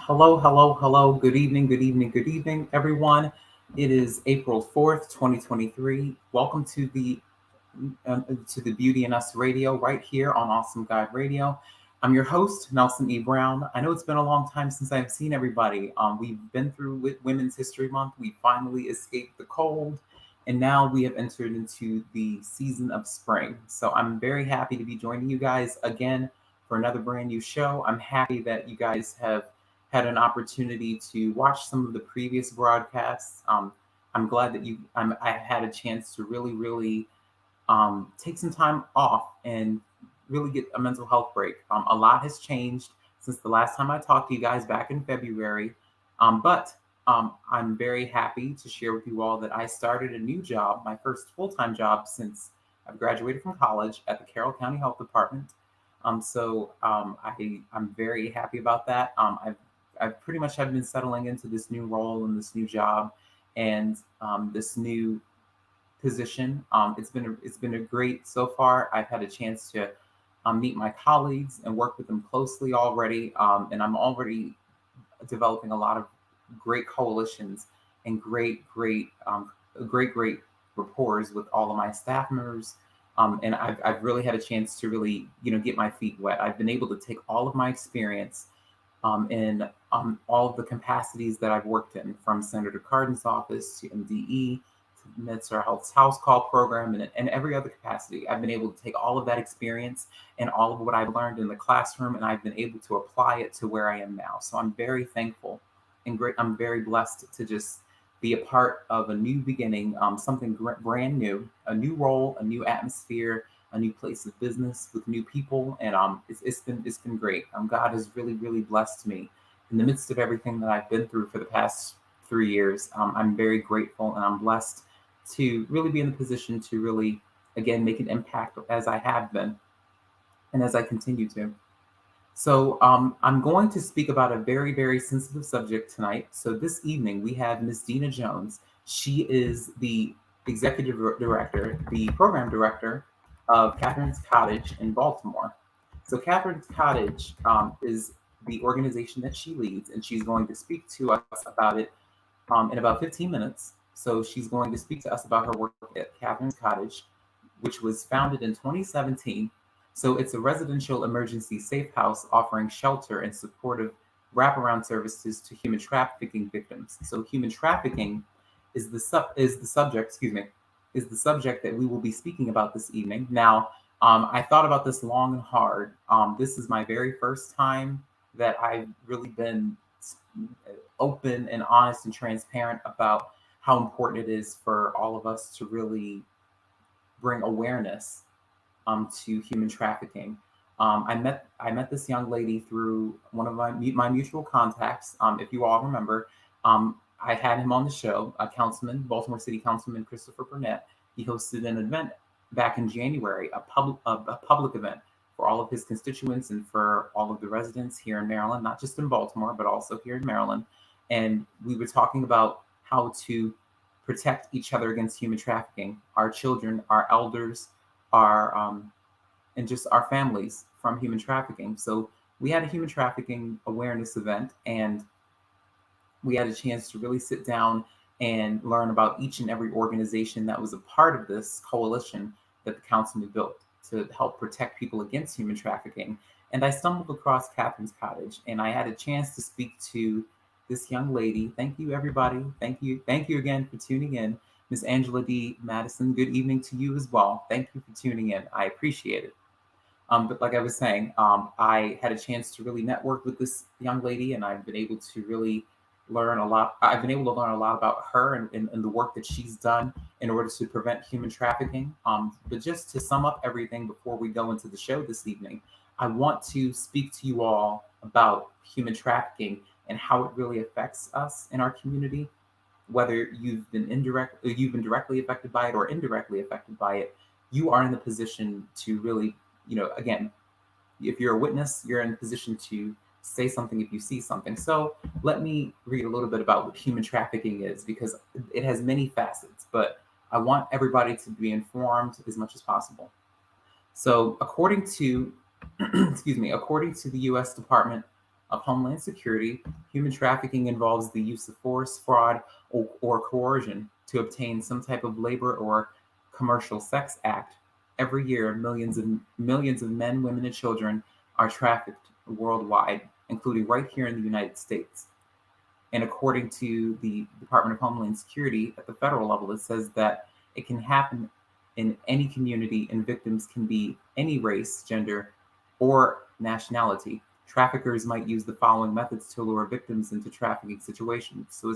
Hello, hello, hello. Good evening, good evening, good evening, everyone. It is April 4th, 2023. Welcome to the Beauty in Us Radio right here on Awesome Guide Radio. I'm your host, Nelson E. Brown. I know it's been a long time since I've seen everybody. We've been through Women's History Month. We finally escaped the cold, and now we have entered into the season of spring. So I'm very happy to be joining you guys again for another brand new show. I'm happy that you guys have had an opportunity to watch some of the previous broadcasts. I'm glad that I had a chance to really take some time off and really get a mental health break. A lot has changed since the last time I talked to you guys back in February, but I'm very happy to share with you all that I started a new job, my first full-time job since I've graduated from college at the Carroll County Health Department. I'm very happy about that. I've pretty much have been settling into this new role and this new job and this new position. It's been a great so far. I've had a chance to meet my colleagues and work with them closely already, and I'm already developing a lot of great coalitions and great rapport with all of my staff members. And I've really had a chance to really get my feet wet. I've been able to take all of my experience in all of the capacities that I've worked in, from Senator Cardin's office to MDE to Mid-Star Health's house call program and every other capacity. I've been able to take all of that experience and all of what I've learned in the classroom, and I've been able to apply it to where I am now. So I'm very thankful and great. I'm very blessed to just be a part of a new beginning, something brand new, a new role, a new atmosphere, a new place of business with new people, and it's been great. God has really blessed me in the midst of everything that I've been through for the past 3 years. I'm very grateful, and I'm blessed to really be in the position to really again make an impact as I have been, and as I continue to. So I'm going to speak about a very sensitive subject tonight. So this evening we have Miss Dina Jones. She is the executive director, the program director of Catherine's Cottage in Baltimore. So Catherine's Cottage is the organization that she leads, and she's going to speak to us about it in about 15 minutes. So she's going to speak to us about her work at Catherine's Cottage, which was founded in 2017. So it's a residential emergency safe house offering shelter and supportive wraparound services to human trafficking victims. So human trafficking is the subject, is the subject that we will be speaking about this evening. Now, I thought about this long and hard. This is my very first time that I've really been open and honest and transparent about how important it is for all of us to really bring awareness to human trafficking. I met this young lady through one of my mutual contacts. If you all remember, I had him on the show. Baltimore City Councilman Christopher Burnett. He hosted an event back in January, a public event for all of his constituents and for all of the residents here in Maryland, not just in Baltimore, but also here in Maryland. And we were talking about how to protect each other against human trafficking, our children, our elders, our and just our families from human trafficking. So we had a human trafficking awareness event, and we had a chance to really sit down and learn about each and every organization that was a part of this coalition that the councilman built to help protect people against human trafficking. And I stumbled across Catherine's Cottage, and I had a chance to speak to this young lady. Thank you, everybody. Thank you again for tuning in. Miss Angela D. Madison, good evening to you as well. Thank you for tuning in. I appreciate it. But like I was saying, I had a chance to really network with this young lady, and I've been able to really learn a lot. I've been able to learn a lot about her and the work that she's done in order to prevent human trafficking. But just to sum up everything before we go into the show this evening, I want to speak to you all about human trafficking and how it really affects us in our community. Whether you've been directly affected by it or indirectly affected by it, you are in the position to really, again, if you're a witness, you're in a position to say something if you see something. So let me read a little bit about what human trafficking is, because it has many facets, but I want everybody to be informed as much as possible. So according to, according to the U.S. Department of Homeland Security, human trafficking involves the use of force, fraud, or coercion to obtain some type of labor or commercial sex act. Every year, millions of men, women, and children are trafficked worldwide, including right here in the United States. And according to the Department of Homeland Security at the federal level, it says that it can happen in any community and victims can be any race, gender, or nationality. Traffickers might use the following methods to lure victims into trafficking situations. So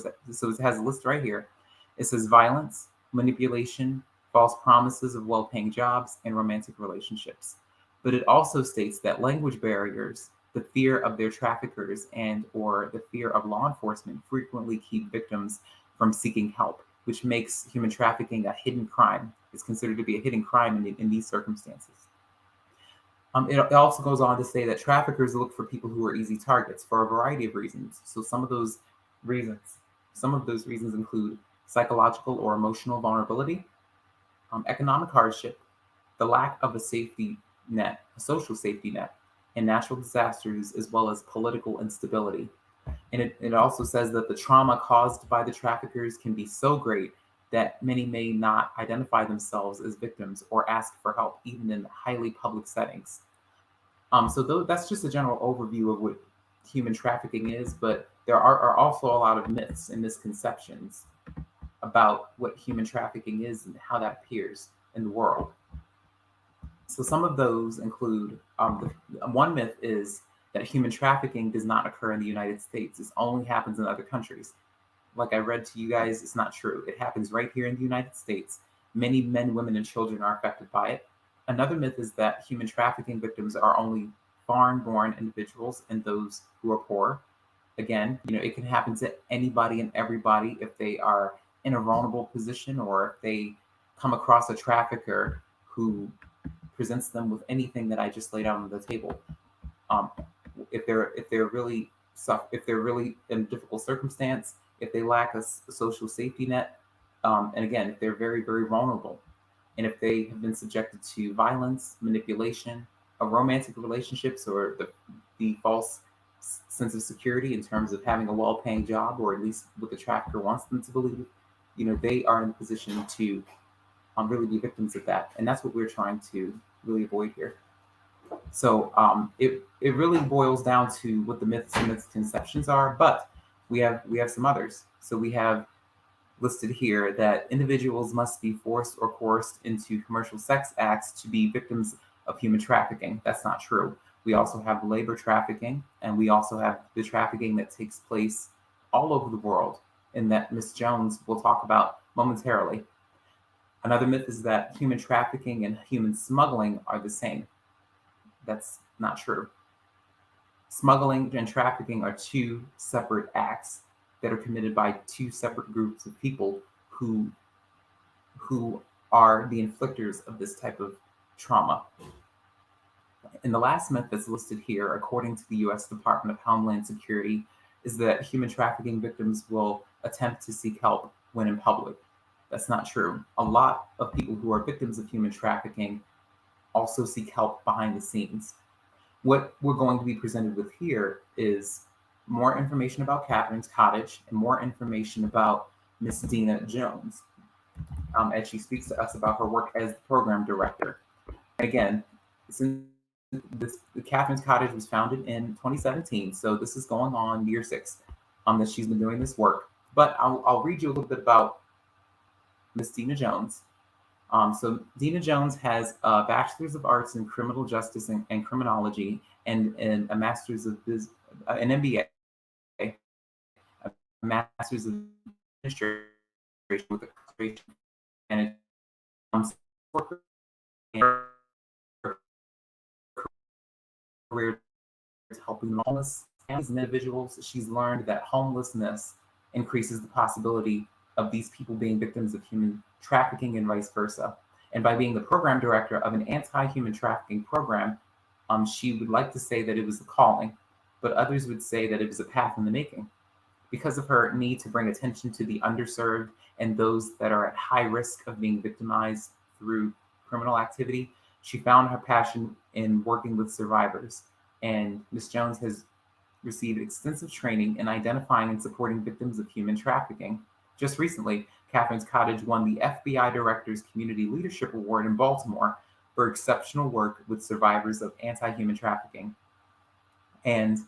it has a list right here. It says violence, manipulation, false promises of well-paying jobs, and romantic relationships. But it also states that language barriers, the fear of their traffickers, and or the fear of law enforcement frequently keep victims from seeking help, which makes human trafficking a hidden crime. It's considered to be a hidden crime in these circumstances. It also goes on to say that traffickers look for people who are easy targets for a variety of reasons. So reasons, some of those reasons include psychological or emotional vulnerability, economic hardship, the lack of a safety net, a social safety net, and natural disasters, as well as political instability. And it also says that the trauma caused by the traffickers can be so great that many may not identify themselves as victims or ask for help, even in highly public settings. That's just a general overview of what human trafficking is, but there are also a lot of myths and misconceptions about what human trafficking is and how that appears in the world. So some of those include one myth is that human trafficking does not occur in the United States. It only happens in other countries. Like I read to you guys, it's not true. It happens right here in the United States. Many men, women, and children are affected by it. Another myth is that human trafficking victims are only foreign-born individuals and those who are poor. Again, it can happen to anybody and everybody if they are in a vulnerable position or if they come across a trafficker who presents them with anything that I just laid out on the table. Um, if they're really in a difficult circumstance, if they lack a social safety net, and again, if they're very, very vulnerable, and if they have been subjected to violence, manipulation, romantic relationships, or the false sense of security in terms of having a well-paying job, or at least what the trafficker wants them to believe, they are in a position to really be victims of that, and that's what we're trying to really avoid here. So it really boils down to what the myths and misconceptions are, but we have some others. So we have listed here that individuals must be forced or coerced into commercial sex acts to be victims of human trafficking. That's not true. We also have labor trafficking, and we also have the trafficking that takes place all over the world, and that Ms. Jones will talk about momentarily. Another myth is that human trafficking and human smuggling are the same. That's not true. Smuggling and trafficking are two separate acts that are committed by two separate groups of people who are the inflictors of this type of trauma. And the last myth that's listed here, according to the U.S. Department of Homeland Security, is that human trafficking victims will attempt to seek help when in public. That's not true. A lot of people who are victims of human trafficking also seek help behind the scenes. What we're going to be presented with here is more information about Catherine's Cottage and more information about Miss Dina Jones as she speaks to us about her work as the program director. Again, the Catherine's Cottage was founded in 2017, so this is going on year 6 that she's been doing this work. But I'll read you a little bit about Miss Dina Jones. So Dina Jones has a Bachelor's of Arts in Criminal Justice and Criminology and a Master's of an MBA, a Master's of Administration with a concentration and career to helping homeless families and individuals. She's learned that homelessness increases the possibility of these people being victims of human trafficking and vice versa. And by being the program director of an anti-human trafficking program, she would like to say that it was a calling, but others would say that it was a path in the making. Because of her need to bring attention to the underserved and those that are at high risk of being victimized through criminal activity, she found her passion in working with survivors. And Ms. Jones has received extensive training in identifying and supporting victims of human trafficking. Just recently, Catherine's Cottage won the FBI Director's Community Leadership Award in Baltimore for exceptional work with survivors of anti-human trafficking. And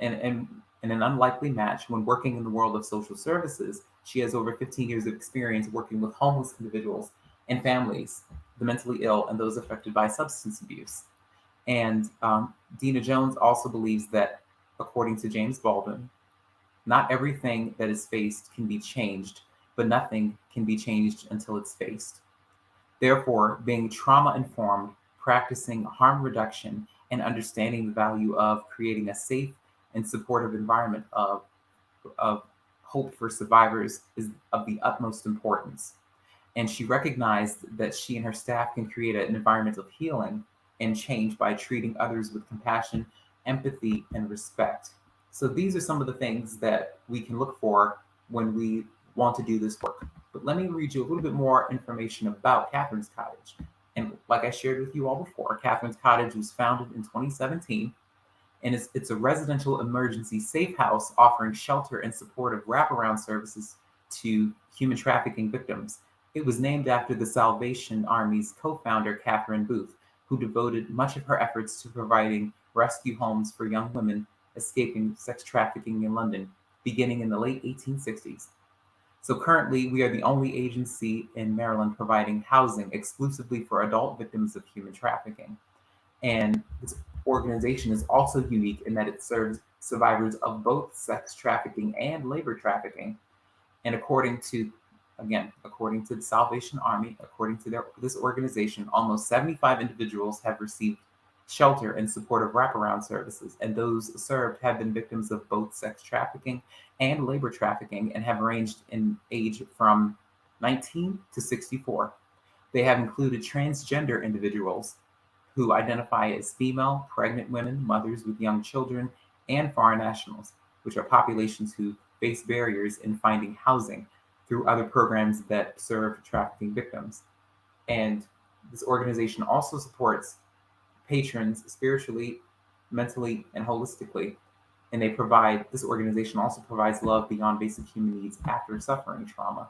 and in an unlikely match, when working in the world of social services, she has over 15 years of experience working with homeless individuals and families, the mentally ill, and those affected by substance abuse. And Dina Jones also believes that, according to James Baldwin, not everything that is faced can be changed, but nothing can be changed until it's faced. Therefore, being trauma informed, practicing harm reduction, and understanding the value of creating a safe and supportive environment of hope for survivors is of the utmost importance. And she recognized that she and her staff can create an environment of healing and change by treating others with compassion, empathy, and respect. So these are some of the things that we can look for when we want to do this work. But let me read you a little bit more information about Catherine's Cottage. And like I shared with you all before, Catherine's Cottage was founded in 2017, and it's a residential emergency safe house offering shelter and supportive wraparound services to human trafficking victims. It was named after the Salvation Army's co-founder, Catherine Booth, who devoted much of her efforts to providing rescue homes for young women escaping sex trafficking in London, beginning in the late 1860s. So currently, we are the only agency in Maryland providing housing exclusively for adult victims of human trafficking. And this organization is also unique in that it serves survivors of both sex trafficking and labor trafficking. And according to the Salvation Army, according to this organization, almost 75 individuals have received shelter and supportive wraparound services, and those served have been victims of both sex trafficking and labor trafficking and have ranged in age from 19 to 64. They have included transgender individuals who identify as female, pregnant women, mothers with young children, and foreign nationals, which are populations who face barriers in finding housing through other programs that serve trafficking victims. And this organization also supports patrons spiritually, mentally, and holistically. And this organization also provides love beyond basic human needs after suffering trauma.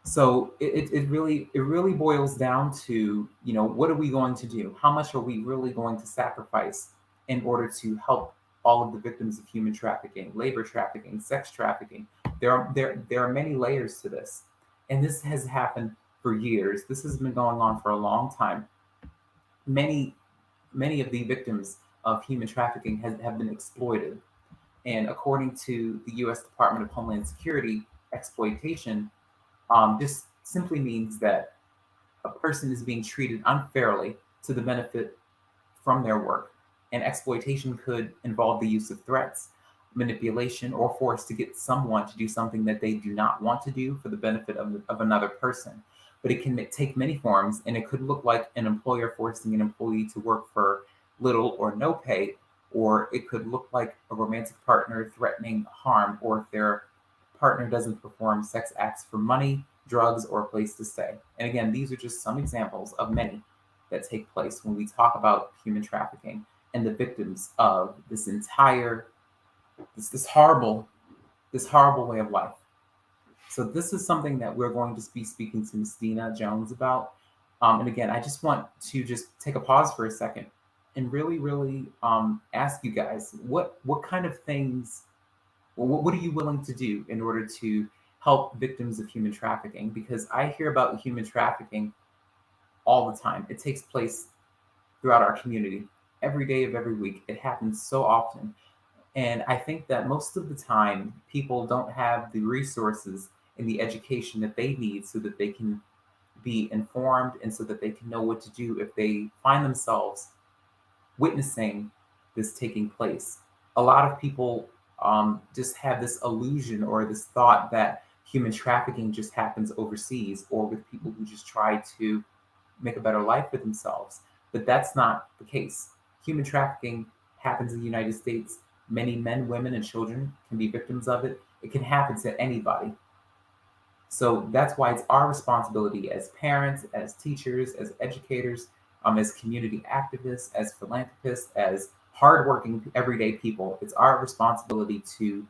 So it really boils down to, what are we going to do? How much are we really going to sacrifice in order to help all of the victims of human trafficking, labor trafficking, sex trafficking? There are many layers to this, and this has happened for years. This has been going on for a long time. Many of the victims of human trafficking have been exploited, and according to the U.S. Department of Homeland Security, exploitation just simply means that a person is being treated unfairly to the benefit from their work. And exploitation could involve the use of threats, manipulation, or force to get someone to do something that they do not want to do for the benefit of another person. But it can take many forms, and it could look like an employer forcing an employee to work for little or no pay, or it could look like a romantic partner threatening harm, or if their partner doesn't perform sex acts for money, drugs, or a place to stay. And again, these are just some examples of many that take place when we talk about human trafficking and the victims of this entire this horrible way of life. So this is something that we're going to be speaking to Ms. Dina Jones about. And again, I just want to just take a pause for a second and really ask you guys what kind of things, what are you willing to do in order to help victims of human trafficking? Because I hear about human trafficking all the time. It takes place throughout our community every day of every week. It happens so often. And I think that most of the time, people don't have the resources and the education that they need so that they can be informed and so that they can know what to do if they find themselves witnessing this taking place. A lot of people just have this illusion or this thought that human trafficking just happens overseas or with people who just try to make a better life for themselves. But that's not the case. Human trafficking happens in the United States. Many men, women, and children can be victims of it. It can happen to anybody. So that's why it's our responsibility as parents, as teachers, as educators, as community activists, as philanthropists, as hardworking, everyday people. It's our responsibility to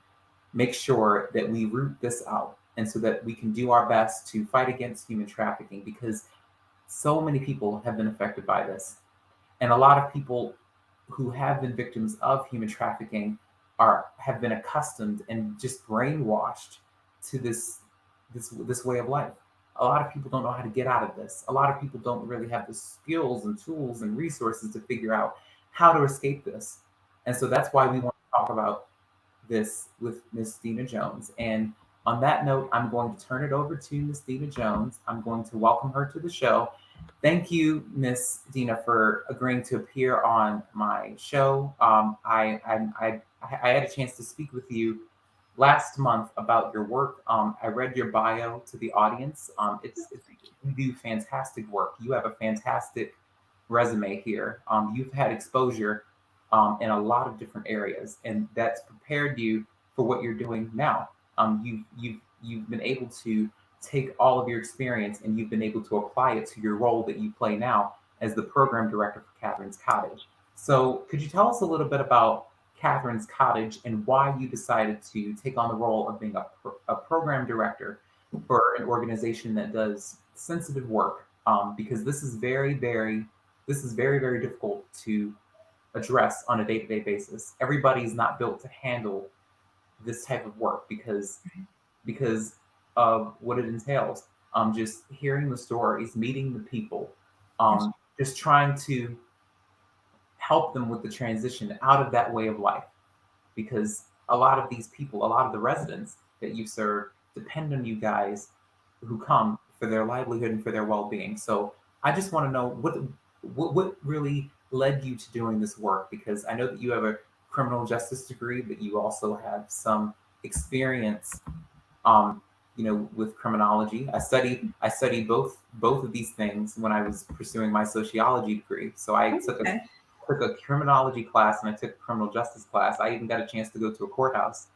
make sure that we root this out, and so that we can do our best to fight against human trafficking, because so many people have been affected by this. And a lot of people who have been victims of human trafficking are have been accustomed and just brainwashed to this way of life. A lot of people don't know how to get out of this. A lot of people don't really have the skills and tools and resources to figure out how to escape this. And so that's why we want to talk about this with Miss Dina Jones. And on that note, I'm going to turn it over to Miss Dina Jones. I'm going to welcome her to the show. Thank you, Miss Dina, for agreeing to appear on my show. I had a chance to speak with you last month about your work. I read your bio to the audience. It's you do fantastic work. You have a fantastic resume here. You've had exposure in a lot of different areas, and that's prepared you for what you're doing now. You've been able to take all of your experience and you've been able to apply it to your role that you play now as the program director for Catherine's Cottage. So, could you tell us a little bit about Catherine's Cottage and why you decided to take on the role of being a program director for an organization that does sensitive work? Because this is very difficult to address on a day-to-day basis. Everybody's not built to handle this type of work because of what it entails. Just hearing the stories, meeting the people, just trying to help them with the transition out of that way of life. Because a lot of these people, a lot of the residents that you serve, depend on you guys who come for their livelihood and for their well-being. So I just want to know what really led you to doing this work, because I know that you have a criminal justice degree, but you also have some experience, um, with criminology. I studied both of these things when I was pursuing my sociology degree. So I Okay. took a criminology class and I took a criminal justice class. I even got a chance to go to a courthouse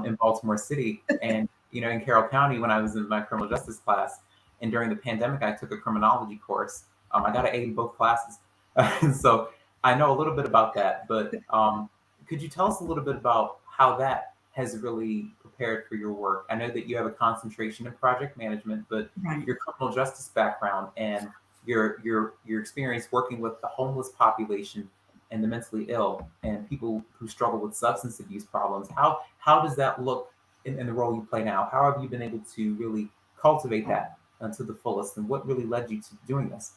in Baltimore City and in Carroll County when I was in my criminal justice class. And during the pandemic, I took a criminology course. I got an A in both classes, and so I know a little bit about that. But could you tell us a little bit about how that has really prepared for your work? I know that you have a concentration in project management, but Right. your criminal justice background and your experience working with the homeless population and the mentally ill and people who struggle with substance abuse problems. How does that look in the role you play now? How have you been able to really cultivate that to the fullest? And what really led you to doing this?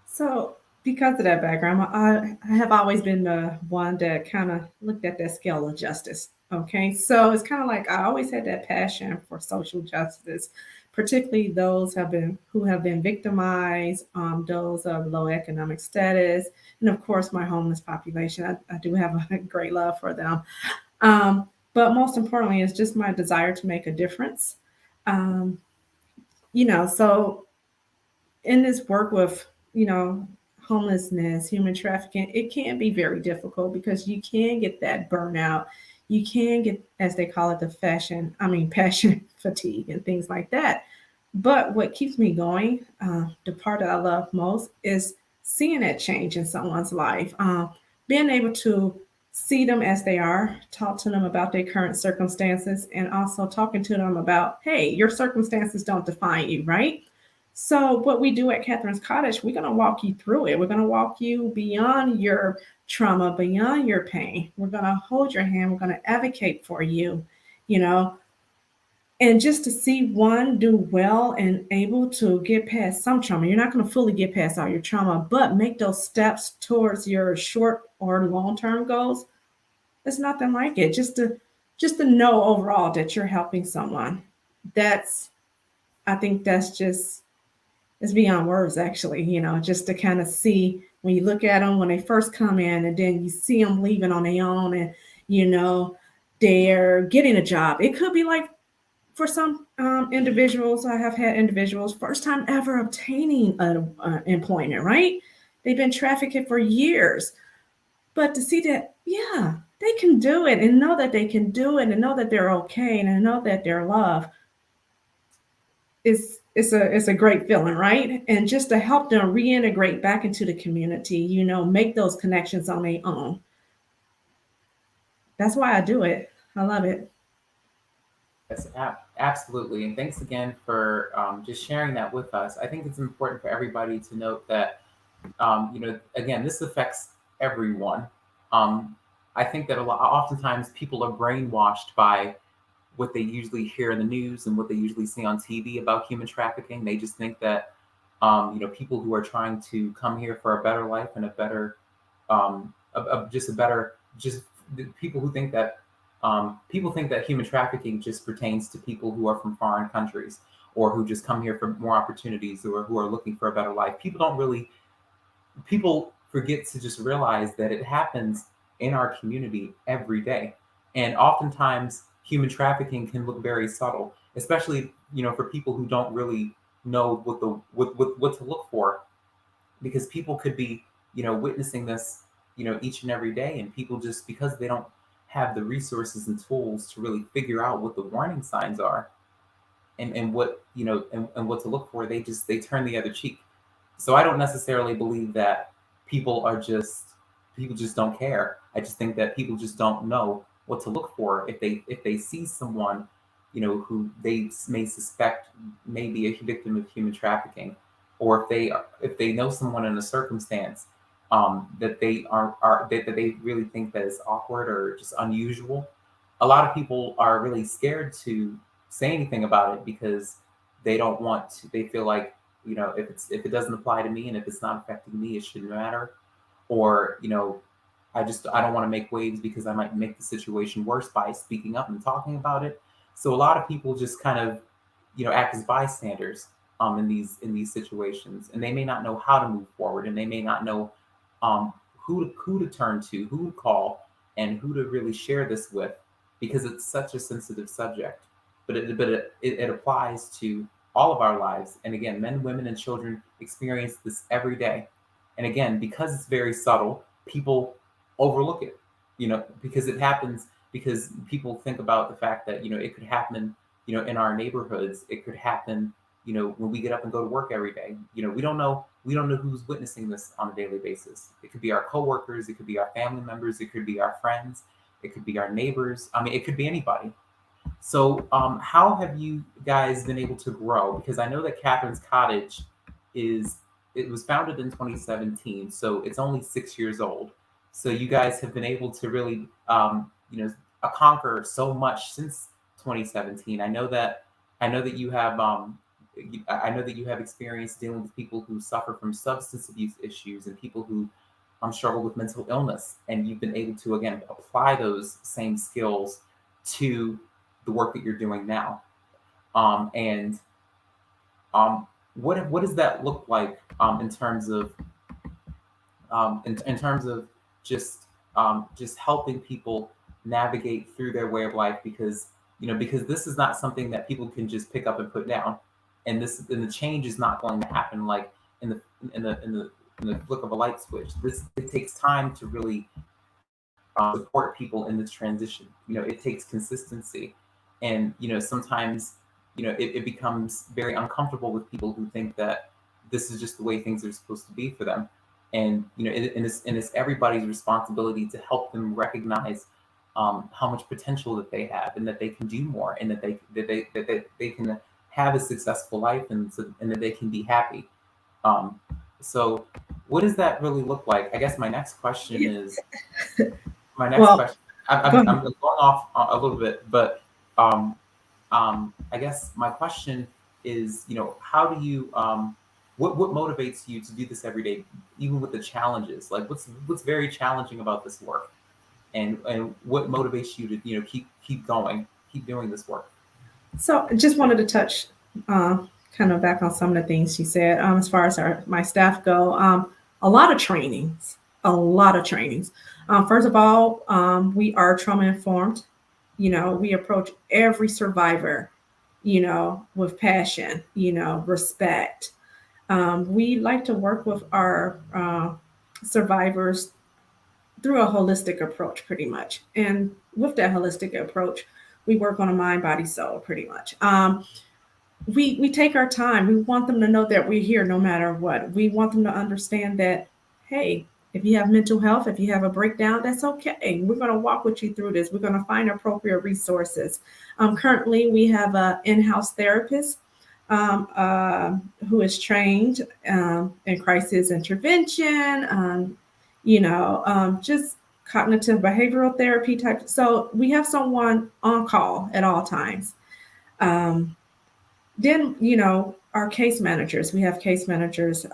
So, because of that background, I have always been the one that kind of looked at that scale of justice. Okay. So, it's kind of like I always had that passion for social justice, particularly those who have been victimized, those of low economic status, and of course, my homeless population. I do have a great love for them. But most importantly, it's just my desire to make a difference. Um, so in this work with homelessness, human trafficking, it can be very difficult because you can get that burnout. You can get, as they call it, passion fatigue and things like that. But what keeps me going, the part that I love most, is seeing that change in someone's life, being able to see them as they are, talk to them about their current circumstances, and also talking to them about, hey, your circumstances don't define you, right? So, what we do at Catherine's Cottage, we're going to walk you through it. We're going to walk you beyond your trauma, beyond your pain. We're going to hold your hand. We're going to advocate for you, you know, and just to see one do well and able to get past some trauma. You're not going to fully get past all your trauma, but make those steps towards your short or long term goals. It's nothing like it. Just to know overall that you're helping someone. That's I think that's just it's beyond words, actually, just to kind of see when you look at them when they first come in and then you see them leaving on their own and, you know, they're getting a job. It could be like for some individuals, I have had individuals first time ever obtaining employment, right? They've been trafficked for years. But to see that, yeah, they can do it and know that they can do it and know that they're okay and know that they're loved, it's a great feeling, right? And just to help them reintegrate back into the community, make those connections on their own. That's why I do it. I love it. Yes, absolutely. And thanks again for just sharing that with us. I think it's important for everybody to note that, again, this affects everyone. Um, I think that oftentimes people are brainwashed by what they usually hear in the news and what they usually see on TV about human trafficking. They just think that, people who are trying to come here for a better life and a better, just a better, just the people who think that, people think that human trafficking just pertains to people who are from foreign countries or who just come here for more opportunities or who are looking for a better life. People forget to just realize that it happens in our community every day. And oftentimes human trafficking can look very subtle, especially, for people who don't really know what to look for, because people could be, witnessing this, each and every day, and people just because they don't have the resources and tools to really figure out what the warning signs are and what and what to look for, they turn the other cheek. So I don't necessarily believe that people are just people just don't care. I just think that people just don't know what to look for if they see someone, who they may suspect may be a victim of human trafficking, or if they know someone in a circumstance, that that they really think that is awkward or just unusual. A lot of people are really scared to say anything about it because they don't want to. They feel like, if it doesn't apply to me and if it's not affecting me, it shouldn't matter. Or, I don't want to make waves because I might make the situation worse by speaking up and talking about it. So a lot of people just kind of, act as bystanders in these situations, and they may not know how to move forward, and they may not know who to turn to, who to call, and who to really share this with, because it's such a sensitive subject. But it applies to all of our lives. And again, men, women, and children experience this every day. And again, because it's very subtle, people overlook it, because it happens, because people think about the fact that, it could happen, in our neighborhoods. It could happen, when we get up and go to work every day. We don't know who's witnessing this on a daily basis. It could be our coworkers, it could be our family members, it could be our friends, it could be our neighbors. I mean, it could be anybody. So, how have you guys been able to grow? Because I know that Catherine's Cottage is it was founded in 2017, so it's only 6 years old. So you guys have been able to really, conquer so much since 2017. I know that you have I know that you have experience dealing with people who suffer from substance abuse issues and people who struggle with mental illness, and you've been able to again apply those same skills to the work that you're doing now. And what does that look like, in terms of just just helping people navigate through their way of life, because because this is not something that people can just pick up and put down, and the change is not going to happen like in the in the in the in the flick of a light switch. This It takes time to really support people in this transition. It takes consistency, and sometimes it becomes very uncomfortable with people who think that this is just the way things are supposed to be for them. And it's everybody's responsibility to help them recognize how much potential that they have, and that they can do more, and that they can have a successful life, and that they can be happy. Um, so, what does that really look like? I guess my next Well, question. go I'm ahead. going off a little bit, but um, I guess my question is, how do you, what motivates you to do this every day, even with the challenges? Like, what's very challenging about this work, and what motivates you to, keep going, keep doing this work? So I just wanted to touch uh, kind of back on some of the things she said. As far as my staff go, a lot of trainings, a lot of trainings. First of all, we are trauma informed. We approach every survivor, with passion, respect. We like to work with our survivors through a holistic approach, pretty much. And with that holistic approach, we work on a mind, body, soul, pretty much. We take our time. We want them to know that we're here no matter what. We want them to understand that, hey, If you have mental health, if you have a breakdown, that's okay. We're going to walk with you through this. We're going to find appropriate resources. Currently, we have an in-house therapist um, uh, who is trained in crisis intervention, just cognitive behavioral therapy type. So we have someone on call at all times. Um, then, our case managers, we have case managers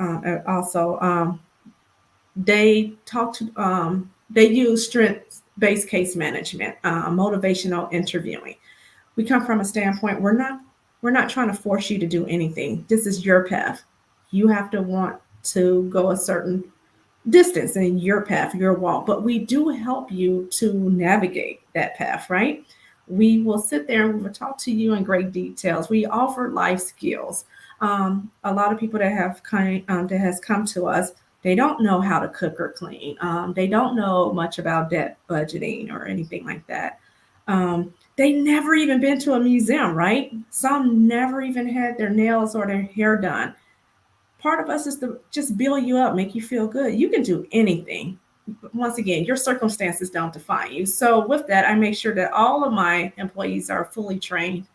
also. They use strength based case management, motivational interviewing. We come from a standpoint, we're not trying to force you to do anything. This is your path. You have to want to go a certain distance in your path, your walk, but we do help you to navigate that path, right? We will sit there and we will talk to you in great details. We offer life skills. A lot of people that has come to us, they don't know how to cook or clean. They don't know much about debt budgeting or anything like that. They never even been to a museum, right? Some never even had their nails or their hair done. Part of us is to just build you up, make you feel good. You can do anything. Once again, your circumstances don't define you. So, with that, I make sure that all of my employees are fully trained.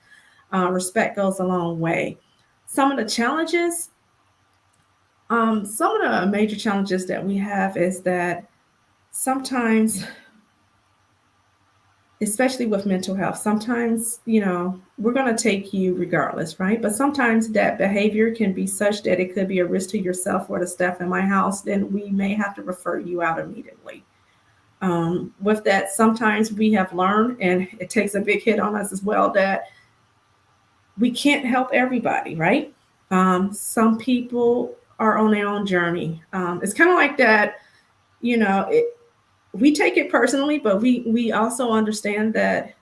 Respect goes a long way. Some of the challenges, some of the major challenges that we have is that sometimes, especially with mental health, sometimes, we're going to take you regardless, right? But sometimes that behavior can be such that it could be a risk to yourself or the staff in my house, then we may have to refer you out immediately. With that, sometimes we have learned, and it takes a big hit on us as well, that we can't help everybody, right? Some people are on their own journey. It's kind of like that, you know, it, we take it personally, but we also understand that,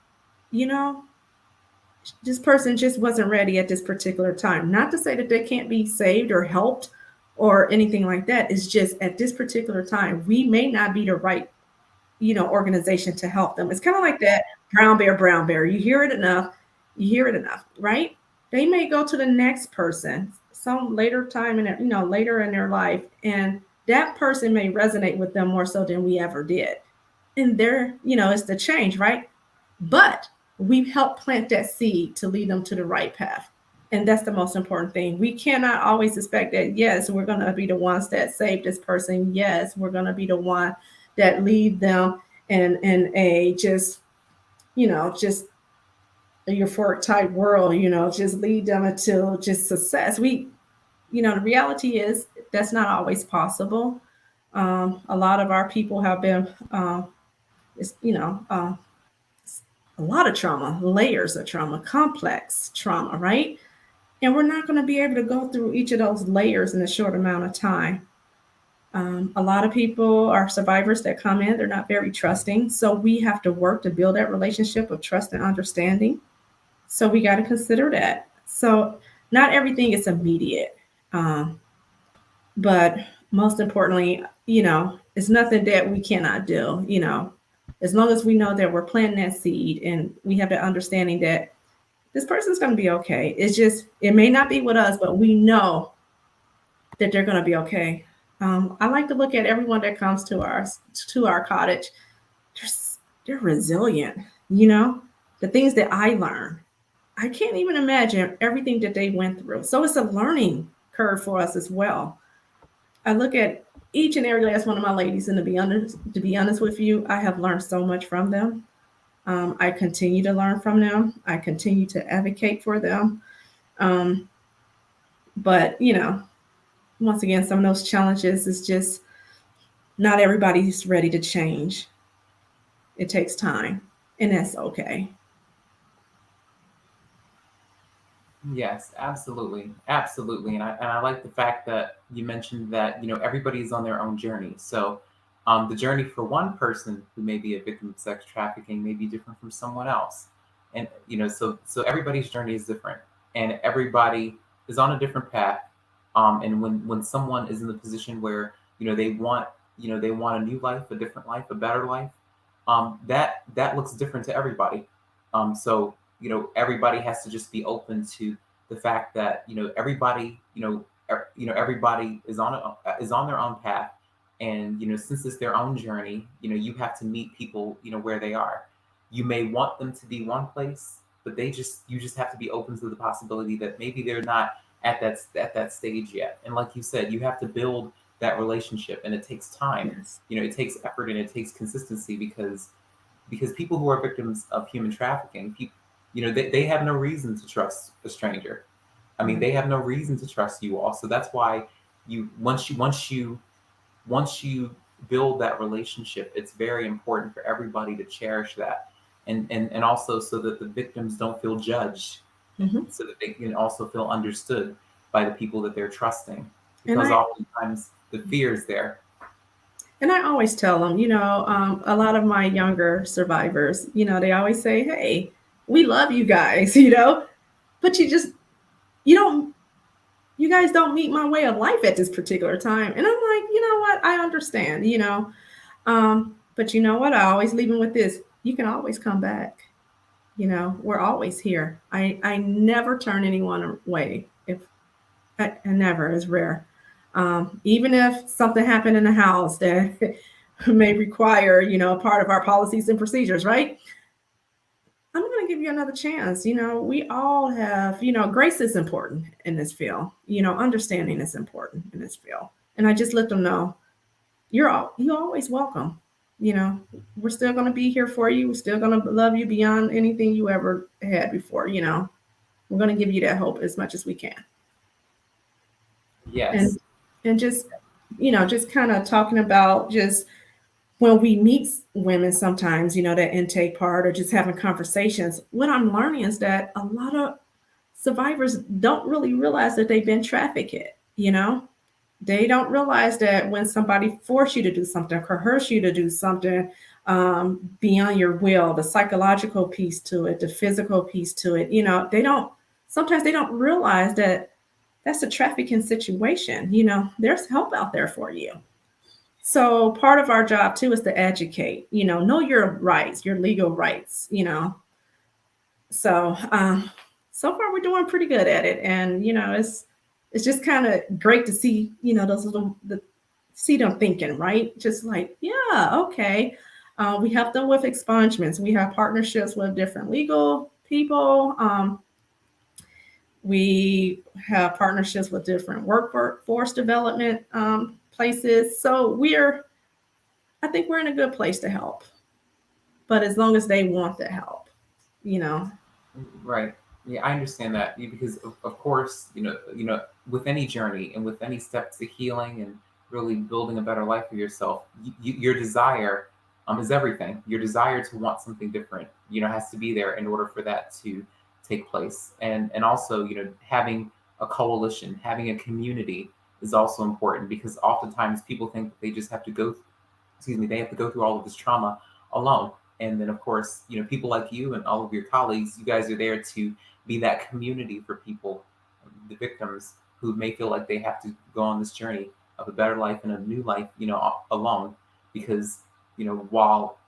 you know, this person just wasn't ready at this particular time. Not to say that they can't be saved or helped or anything like that. It's just at this particular time, we may not be the right, organization to help them. It's kind of like that brown bear. You hear it enough, right? They may go to the next person some later time in their, later in their life, and that person may resonate with them more so than we ever did. And there, it's the change, right? But we've helped plant that seed to lead them to the right path. And that's the most important thing. We cannot always expect that, yes, we're going to be the ones that save this person. Yes, we're going to be the one that lead them in a just a euphoric type world, just lead them until just success. The reality is that's not always possible. A lot of our people have been, it's, a lot of trauma, layers of trauma, complex trauma, right? And we're not going to be able to go through each of those layers in a short amount of time. A lot of people are survivors that come in, they're not very trusting. So we have to work to build that relationship of trust and understanding. So we got to consider that. So not everything is immediate. Um, but most importantly, it's nothing that we cannot do, as long as we know that we're planting that seed and we have the understanding that this person's going to be okay. It's just, it may not be with us, but we know that they're going to be okay. I like to look at everyone that comes to our cottage. They're resilient. You know, the things that I learned, I can't even imagine everything that they went through. So it's a learning curve for us as well. I look at each and every last one of my ladies, and to be honest with you, I have learned so much from them. I continue to learn from them. I continue to advocate for them. Um, but once again, some of those challenges is just not everybody's ready to change. It takes time, and that's okay. Yes, absolutely, absolutely, and I like the fact that you mentioned that everybody's on their own journey. So, the journey for one person who may be a victim of sex trafficking may be different from someone else, and so everybody's journey is different, and everybody is on a different path. And when someone is in the position where they want a new life, a different life, a better life, that looks different to everybody. So everybody has to just be open to the fact that everybody everybody is on their own path, And since it's their own journey, you have to meet people where they are. You may want them to be one place, but you just have to be open to the possibility that maybe they're not at that stage yet. And like you said, you have to build that relationship, and it takes time. Yes. It takes effort and it takes consistency, because people who are victims of human trafficking, people, they have no reason to trust a stranger. I mean, Right. they have no reason to trust you all. So that's why once you build that relationship, it's very important for everybody to cherish that, and also so that the victims don't feel judged, Hmm. so that they can also feel understood by the people that they're trusting, And because I oftentimes the fear is there. and I always tell them, a lot of my younger survivors, they always say, "Hey, we love you guys," but you don't, you guys don't meet my way of life at this particular time. And I'm like, you know what? I understand, but you know what? I always leave them with this: you can always come back. We're always here. I never turn anyone away. If I never is rare. Even if something happened in the house that may require, part of our policies and procedures, right? I'm going to give you another chance. We all have, grace is important in this field. Understanding is important in this field. And I just let them know you're always welcome. You know, we're still going to be here for you. We're still going to love you beyond anything you ever had before. We're going to give you that hope as much as we can. And Yes. and just kind of talking about just when we meet women sometimes, that intake part or just having conversations, what I'm learning is that a lot of survivors don't really realize that they've been trafficked, you know? They don't realize that when somebody forced you to do something, coerce you to do something beyond your will, the psychological piece to it, the physical piece to it, sometimes they don't realize that that's a trafficking situation. There's help out there for you. So part of our job too is to educate, know your rights, your legal rights. So so far we're doing pretty good at it, and it's just kind of great to see those see them thinking, right? Just like, yeah, okay. We help them with expungements. We have partnerships with different legal people. We have partnerships with different workforce development places. So I think we're in a good place to help, but as long as they want the help, you know. Right. Yeah, I understand that, because of course, with any journey and with any step to healing and really building a better life for yourself, your desire is everything. Your desire to want something different, has to be there in order for that to take place. And also, having a coalition, having a community is also important, because oftentimes people think that they just have to go, excuse me, they have to go through all of this trauma alone. And then, of course, people like you and all of your colleagues, you guys are there to be that community for people, the victims who may feel like they have to go on this journey of a better life and a new life, alone, because while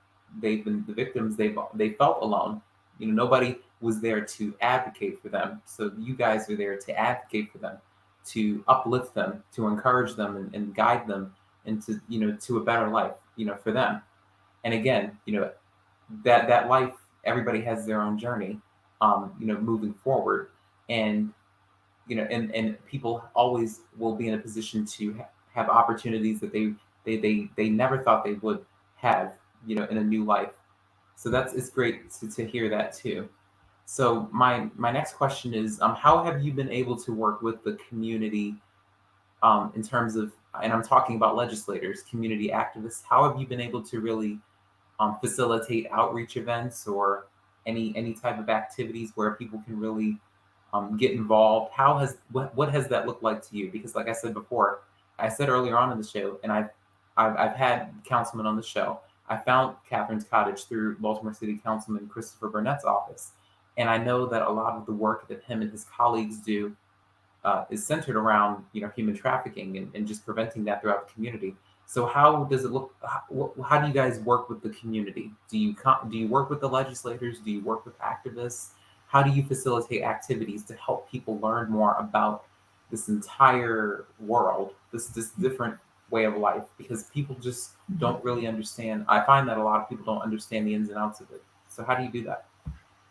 they've been the victims, they felt alone. Nobody was there to advocate for them. So you guys are there to advocate for them, to uplift them, to encourage them, and guide them into to a better life, for them. And again, that life, everybody has their own journey, moving forward. And and people always will be in a position to have opportunities that they never thought they would have, in a new life. So it's great to hear that too. So my next question is, how have you been able to work with the community, in terms of, and I'm talking about legislators, community activists? How have you been able to really facilitate outreach events, or any type of activities where people can really get involved? What has that looked like to you? Because like I said before, I said earlier on in the show, and I've had councilmen on the show. I found Catherine's Cottage through Baltimore City Councilman Christopher Burnett's office, and I know that a lot of the work that him and his colleagues do is centered around human trafficking, and just preventing that throughout the community. So how does it look? How do you guys work with the community? Do you work with the legislators? Do you work with activists? How do you facilitate activities to help people learn more about this entire world, this different way of life because people just don't really understand. I find that a lot of people don't understand the ins and outs of it. So how do you do that?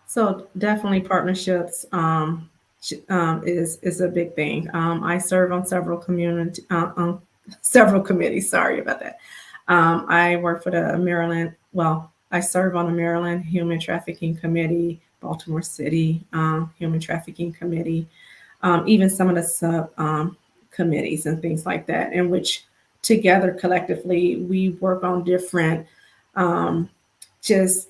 So definitely partnerships is a big thing. I serve on several committees. Sorry about that. I work for the Maryland. Well, I serve on the Maryland Human Trafficking Committee, Baltimore City Human Trafficking Committee, even some of the sub committees and things like that, in which together collectively we work on different um, just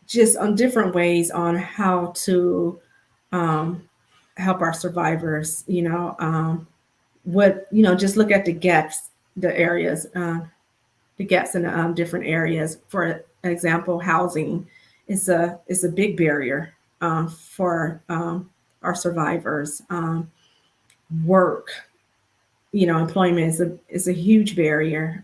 just on different ways on how to um, help our survivors. Just look at the gaps, the areas, the gaps in different areas. For example, housing is a big barrier for our survivors. Work, employment is a huge barrier.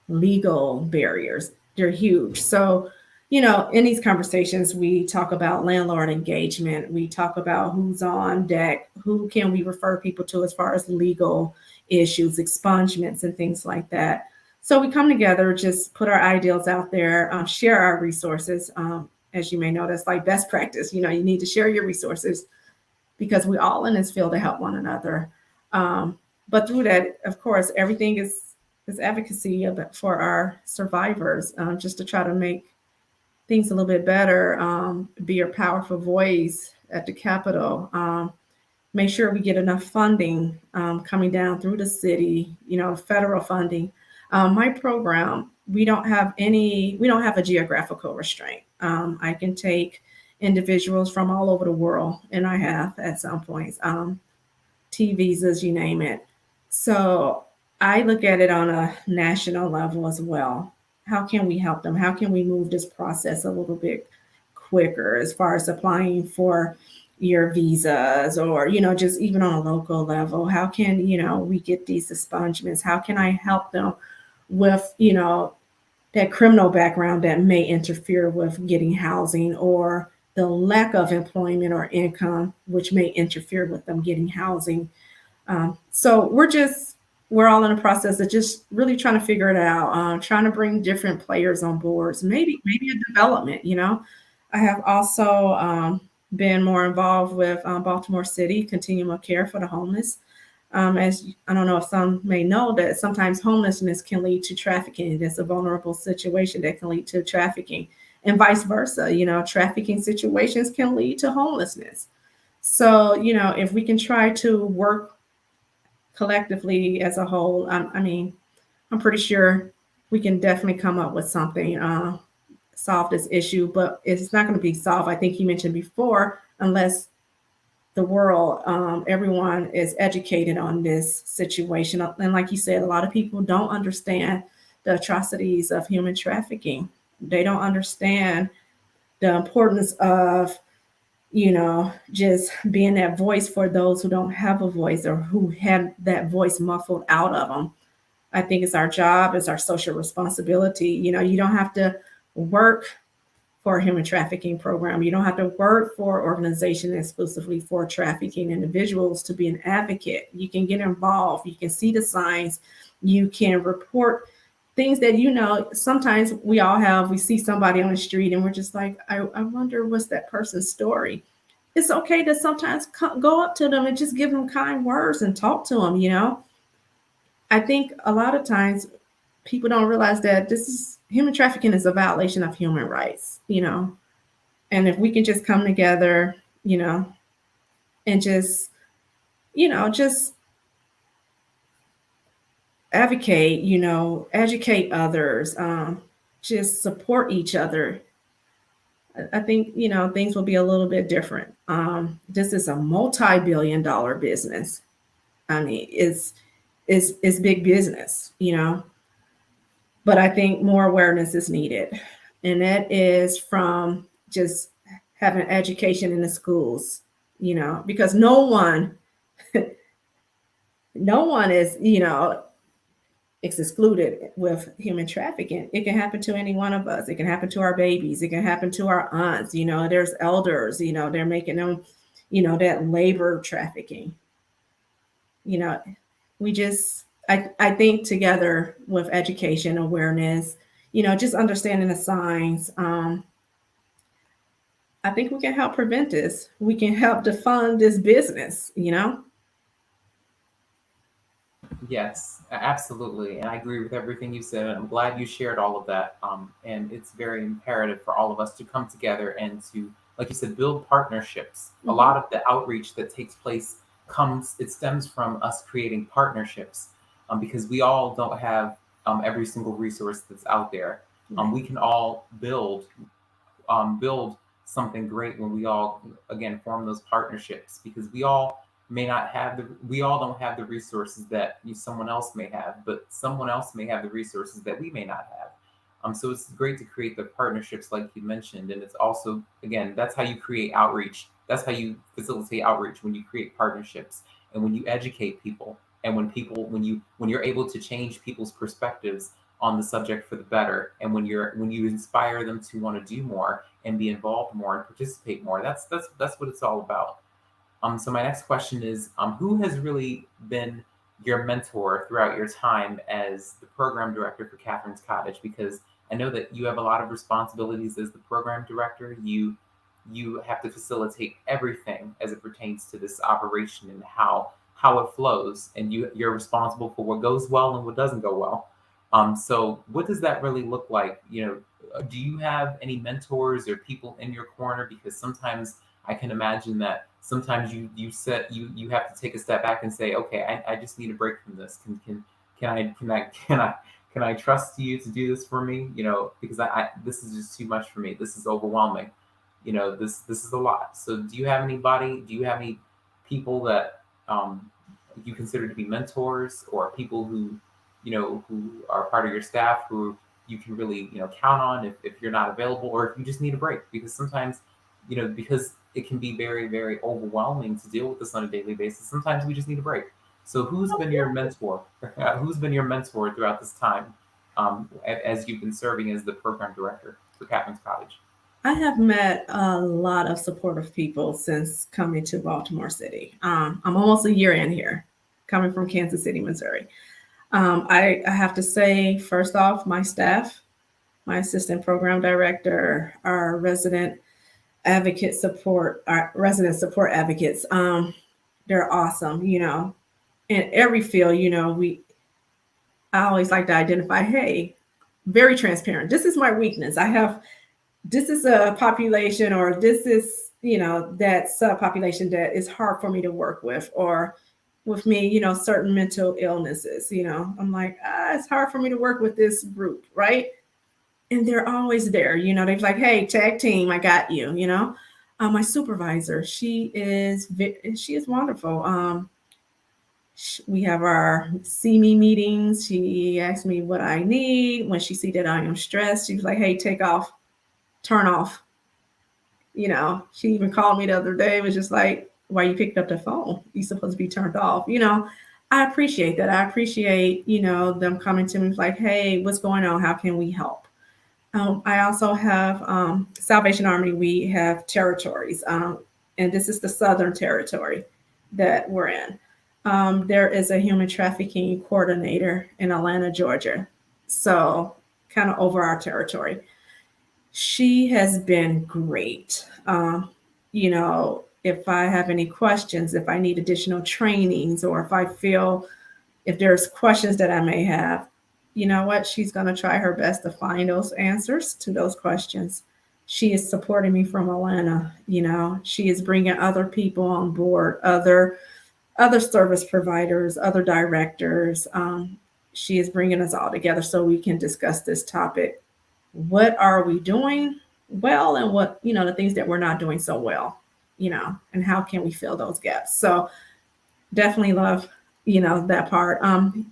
Legal barriers. They're huge. So, in these conversations, we talk about landlord engagement. We talk about who's on deck, who can we refer people to as far as legal issues, expungements, and things like that. So we come together, just put our ideals out there, share our resources. As you may know, that's like best practice. You need to share your resources because we're all in this field to help one another. Um, but through that, of course, everything is advocacy for our survivors, just to try to make things a little bit better. Be a powerful voice at the Capitol. Make sure we get enough funding coming down through the city. Federal funding. My program, we don't have a geographical restraint. I can take individuals from all over the world, and I have at some points. T visas, you name it. So I look at it on a national level as well. How can we help them? How can we move this process a little bit quicker as far as applying for your visas, or, just even on a local level? How can, we get these expungements? How can I help them with, that criminal background that may interfere with getting housing, or the lack of employment or income, which may interfere with them getting housing? So we're all in a process of just really trying to figure it out, trying to bring different players on boards, maybe a development. I have also been more involved with Baltimore City Continuum of Care for the Homeless. As I don't know if some may know that sometimes homelessness can lead to trafficking. It's a vulnerable situation that can lead to trafficking, and vice versa. Trafficking situations can lead to homelessness. So, if we can try to work collectively as a whole, I'm pretty sure we can definitely come up with something, solve this issue, but it's not going to be solved, I think you mentioned before, unless the world, everyone is educated on this situation. And like you said, a lot of people don't understand the atrocities of human trafficking. They don't understand the importance of, just being that voice for those who don't have a voice, or who had that voice muffled out of them. I think it's our job, it's our social responsibility. You don't have to work for a human trafficking program. You don't have to work for an organization exclusively for trafficking individuals to be an advocate. You can get involved. You can see the signs. You can report things that, sometimes we see somebody on the street and we're just like, I wonder what's that person's story. It's okay to sometimes go up to them and just give them kind words and talk to them. I think a lot of times people don't realize that human trafficking is a violation of human rights. And if we can just come together, and just advocate, educate others, just support each other, I think, things will be a little bit different. This is a multi-billion-dollar business. I mean, it's big business. But I think more awareness is needed. And that is from just having education in the schools, because no one, no one is excluded with human trafficking. It can happen to any one of us. It can happen to our babies. It can happen to our aunts. There's elders, they're making them, that labor trafficking. You know, we just I think together with education, awareness, just understanding the signs, I think we can help prevent this. We can help defund this business. Yes, absolutely. And I agree with everything you said. I'm glad you shared all of that. And it's very imperative for all of us to come together and to, like you said, build partnerships. A Hmm. lot of the outreach that takes place it stems from us creating partnerships, because we all don't have every single resource that's out there. Right. We can all build something great when we all again form those partnerships, because we all don't have the resources that someone else may have, but someone else may have the resources that we may not have. So it's great to create the partnerships like you mentioned, and it's also again that's how you create outreach. That's how you facilitate outreach, when you create partnerships and when you educate people, and when you're able to change people's perspectives on the subject for the better, and when you inspire them to want to do more and be involved more and participate more. That's what it's all about. So my next question is, who has really been your mentor throughout your time as the program director for Catherine's Cottage? Because I know that you have a lot of responsibilities as the program director. You have to facilitate everything as it pertains to this operation and how it flows, and you're responsible for what goes well and what doesn't go well. So what does that really look like? Do you have any mentors or people in your corner? Because sometimes I can imagine that sometimes you have to take a step back and say, okay, I just need a break from this. Can I trust you to do this for me? Because I this is just too much for me. This is overwhelming. This is a lot. So do you have anybody? Do you have any people that you consider to be mentors, or people who are part of your staff who you can really count on if you're not available, or if you just need a break? Because sometimes because it can be very, very overwhelming to deal with this on a daily basis. Sometimes we just need a break. So who's been your mentor? Who's been your mentor throughout this time, as you've been serving as the program director for Catherine's Cottage? I have met a lot of supportive people since coming to Baltimore City. I'm almost a year in here, coming from Kansas City, Missouri. I have to say, first off, my staff, my assistant program director, our resident support advocates. They're awesome. In every field. I always like to identify, hey, very transparent. This is my weakness. This is a population, or this is, that subpopulation that is hard for me to work with, or with me, certain mental illnesses. I'm like, it's hard for me to work with this group, right? And they're always there. They're like, hey, tag team, I got you. My supervisor, she is wonderful. We have our see me meetings. She asks me what I need. When she see that I am stressed, she's like, hey, take off, turn off. She even called me the other day, was just like, why you picked up the phone? You supposed to be turned off. I appreciate that. I appreciate, them coming to me like, hey, what's going on? How can we help? I also have Salvation Army. We have territories, and this is the Southern Territory that we're in. There is a human trafficking coordinator in Atlanta, Georgia. So, kind of over our territory. She has been great. If I have any questions, if I need additional trainings, or if there's questions that I may have, you know what? She's going to try her best to find those answers to those questions. She is supporting me from Atlanta. She is bringing other people on board, other service providers, other directors. She is bringing us all together so we can discuss this topic. What are we doing well, and what, the things that we're not doing so well, and how can we fill those gaps? So definitely love, that part.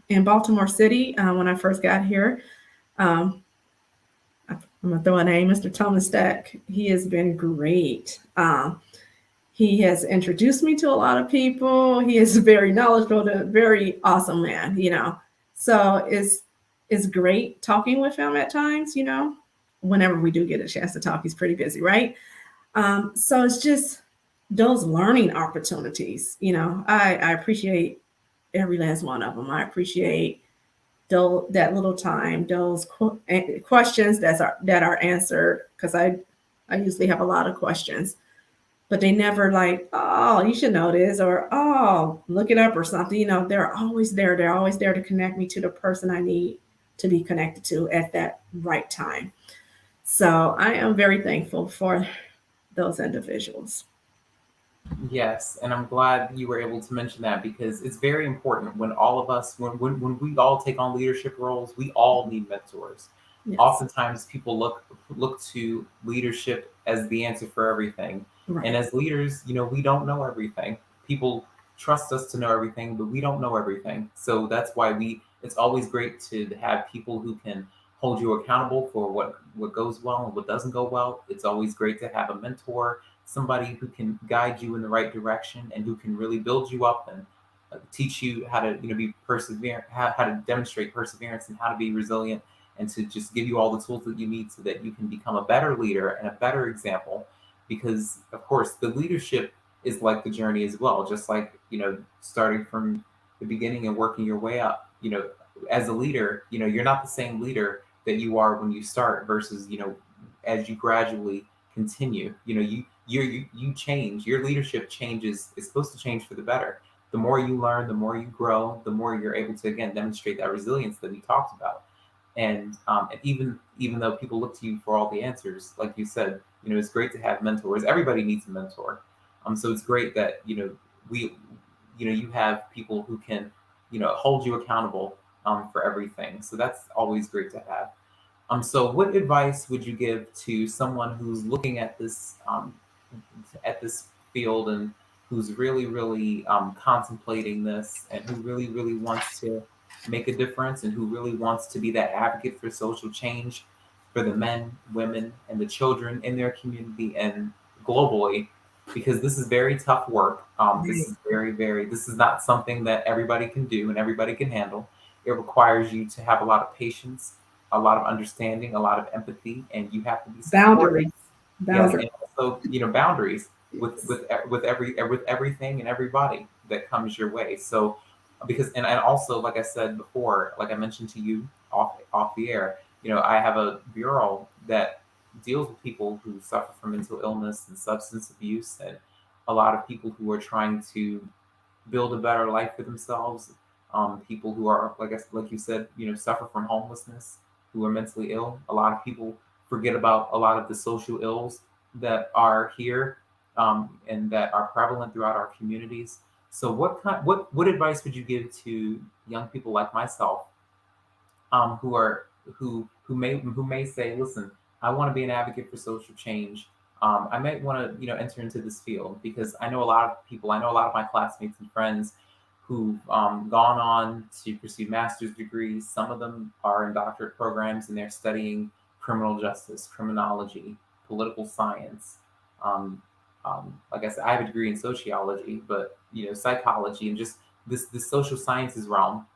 In Baltimore City, when I first got here, um, I'm gonna throw a name, Mr. Thomas Stack. He has been great. He has introduced me to a lot of people. He is very knowledgeable, a very awesome man. So it's great talking with him at times. Whenever we do get a chance to talk, he's pretty busy, right? So it's just those learning opportunities. I appreciate every last one of them. I appreciate that little time, those questions that are answered, because I usually have a lot of questions, but they never like, oh, you should know this, or oh, look it up or something. They're always there. They're always there to connect me to the person I need to be connected to at that right time. So I am very thankful for those individuals. Yes, and I'm glad you were able to mention that because it's very important when all of us, when we all take on leadership roles, we all need mentors. Yes. Oftentimes, people look to leadership as the answer for everything, and Right. as leaders, we don't know everything. People trust us to know everything, but we don't know everything. So that's why we. It's always great to have people who can hold you accountable for what goes well and what doesn't go well. It's always great to have a mentor, somebody who can guide you in the right direction and who can really build you up and teach you how to be perseverant, how to demonstrate perseverance and how to be resilient, and to just give you all the tools that you need so that you can become a better leader and a better example. Because of course the leadership is like the journey as well, just like starting from the beginning and working your way up. As a leader, you're not the same leader that you are when you start versus as you gradually continue. You change. Your leadership changes. It's supposed to change for the better. The more you learn, the more you grow, the more you're able to again demonstrate that resilience that we talked about. And even though people look to you for all the answers, like you said, it's great to have mentors. Everybody needs a mentor. So it's great that we you have people who can hold you accountable for everything. So that's always great to have. So what advice would you give to someone who's looking at this field and who's really, really contemplating this and who really, really wants to make a difference and who really wants to be that advocate for social change for the men, women, and the children in their community and globally? Because this is very tough work. This Right. is very, very, this is not something that everybody can do and everybody can handle. It requires you to have a lot of patience, a lot of understanding, a lot of empathy, and you have to be supportive. Boundaries. Yes, Boundaries. and also boundaries Yes. with everything and everybody that comes your way. So because and also like I said before, like I mentioned to you off the air, I have a bureau that deals with people who suffer from mental illness and substance abuse and a lot of people who are trying to build a better life for themselves. People who are, like you said, suffer from homelessness, who are mentally ill. A lot of people forget about a lot of the social ills that are here and that are prevalent throughout our communities. So, what advice would you give to young people like myself who are who may say, listen, I want to be an advocate for social change. I might want to enter into this field because I know a lot of people. I know a lot of my classmates and friends who've gone on to pursue master's degrees. Some of them are in doctorate programs and they're studying criminal justice, criminology, political science. Um, like I said, I have a degree in sociology, but psychology and just this social sciences realm.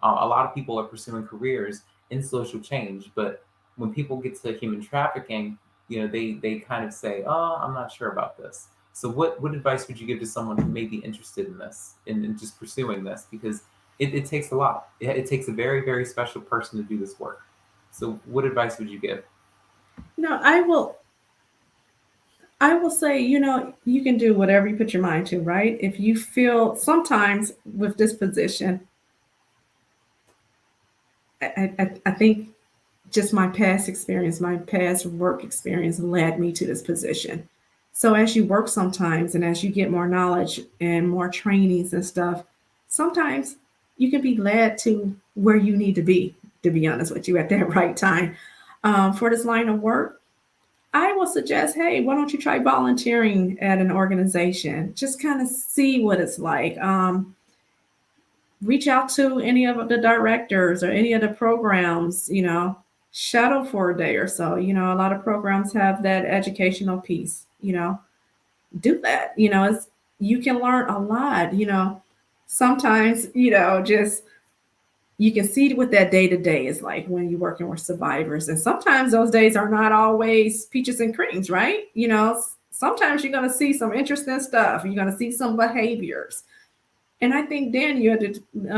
A lot of people are pursuing careers in social change, but when people get to human trafficking, they kind of say, "Oh, I'm not sure about this." So, what advice would you give to someone who may be interested in this, in just pursuing this? Because it takes a lot. It takes a very, very special person to do this work. So, what advice would you give? No, I will say, you can do whatever you put your mind to, right? If you feel sometimes with this position, I think just my past experience, my past work experience led me to this position. So as you work sometimes and as you get more knowledge and more trainings and stuff, sometimes you can be led to where you need to be honest with you, at that right time. For this line of work, I will suggest, hey, why don't you try volunteering at an organization? Just kind of see what it's like. Reach out to any of the directors or any of the programs, shadow for a day or so. A lot of programs have that educational piece, do that. You can learn a lot, sometimes, just you can see what that day to day is like when you're working with survivors. And sometimes those days are not always peaches and creams, right? Sometimes you're going to see some interesting stuff. You're going to see some behaviors. And I think then you'll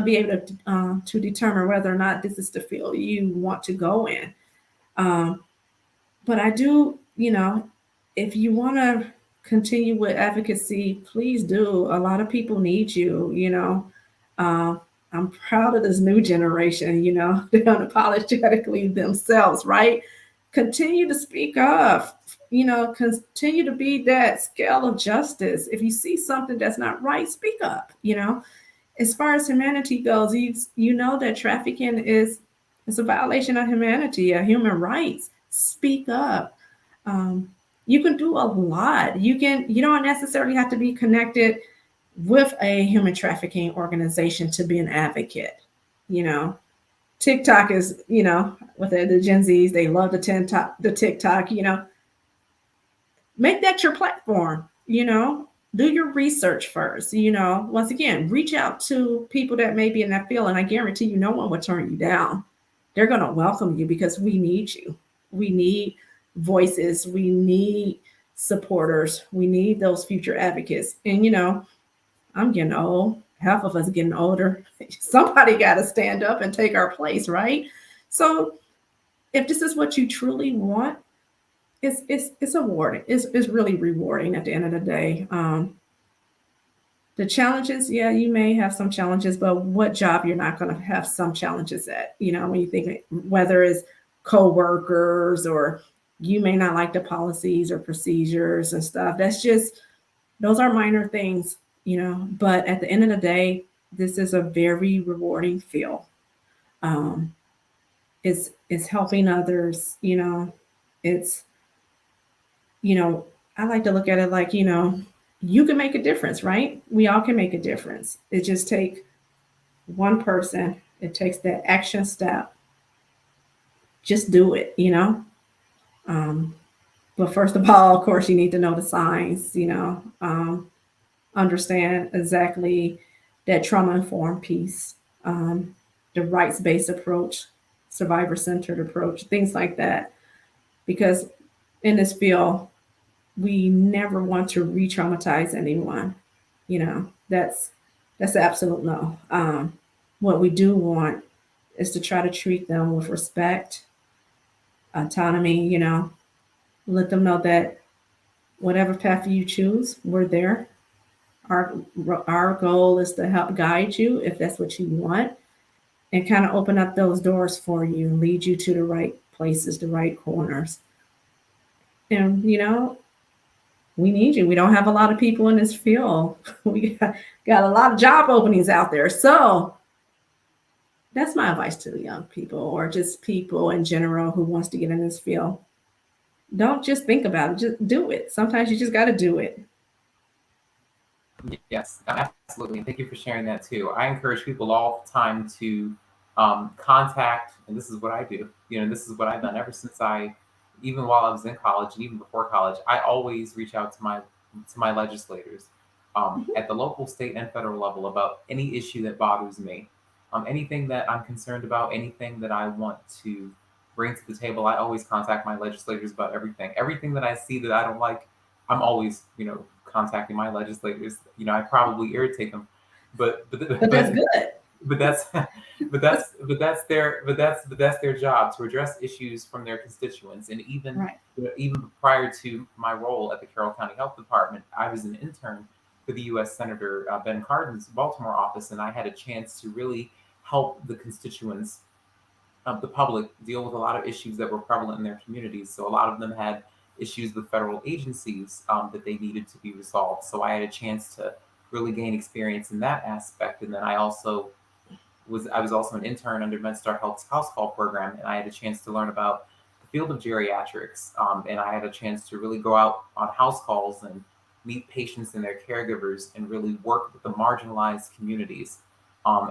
be able to determine whether or not this is the field you want to go in. Um, but I do, if you want to continue with advocacy, please do. A lot of people need you. Um, I'm proud of this new generation. They're unapologetically themselves, right? Continue to speak up, continue to be that scale of justice. If you see something that's not right, speak up. As far as humanity goes, you know that trafficking is it's a violation of humanity, of human rights. Speak up. Um, you can do a lot. You don't necessarily have to be connected with a human trafficking organization to be an advocate. You know, TikTok is with the Gen Zs, they love the TikTok. Make that your platform. Do your research first. Once again, reach out to people that may be in that field, and I guarantee you no one will turn you down. They're going to welcome you because we need you. We need voices, we need supporters, we need those future advocates. And I'm getting old, half of us getting older. Somebody got to stand up and take our place, right? So if this is what you truly want, it's rewarding. It's really rewarding at the end of the day. The challenges, yeah, you may have some challenges, but what job you're not going to have some challenges at? When you think whether it's co-workers or you may not like the policies or procedures and stuff. Those are minor things. But at the end of the day, this is a very rewarding field. Um, it's helping others. It's you know, I like to look at it like, you can make a difference, right? We all can make a difference. It just takes one person. It takes that action step. Just do it. Um, but first of all, of course, you need to know the signs, understand exactly that trauma informed piece, um, the rights based approach, survivor centered approach, things like that. Because in this field, we never want to re-traumatize anyone. You know, that's absolute no. What we do want is to try to treat them with respect, autonomy. Let them know that whatever path you choose, we're there. Our our goal is to help guide you if that's what you want, and kind of open up those doors for you, lead you to the right places, the right corners. And we need you. We don't have a lot of people in this field. We got a lot of job openings out there. So that's my advice to the young people or just people in general who wants to get in this field. Don't just think about it, just do it. Sometimes you just got to do it. Yes, absolutely. And thank you for sharing that too. I encourage people all the time to contact, and this is what I do. This is what I've done ever since even while I was in college and even before college. I always reach out to my legislators at the local, state, and federal level about any issue that bothers me, anything that I'm concerned about, anything that I want to bring to the table. I always contact my legislators about everything that I see that I don't like. I'm always contacting my legislators. I probably irritate them, but but But that's but good. but that's but that's their job to address issues from their constituents. And even Right. even prior to my role at the Carroll County Health Department, I was an intern for the U.S. Senator Ben Cardin's Baltimore office, and I had a chance to really help the constituents of the public deal with a lot of issues that were prevalent in their communities. So a lot of them had issues with federal agencies that they needed to be resolved. So I had a chance to really gain experience in that aspect. And then I was also an intern under MedStar Health's house call program, and I had a chance to learn about the field of geriatrics. And I had a chance to really go out on house calls and meet patients and their caregivers and really work with the marginalized communities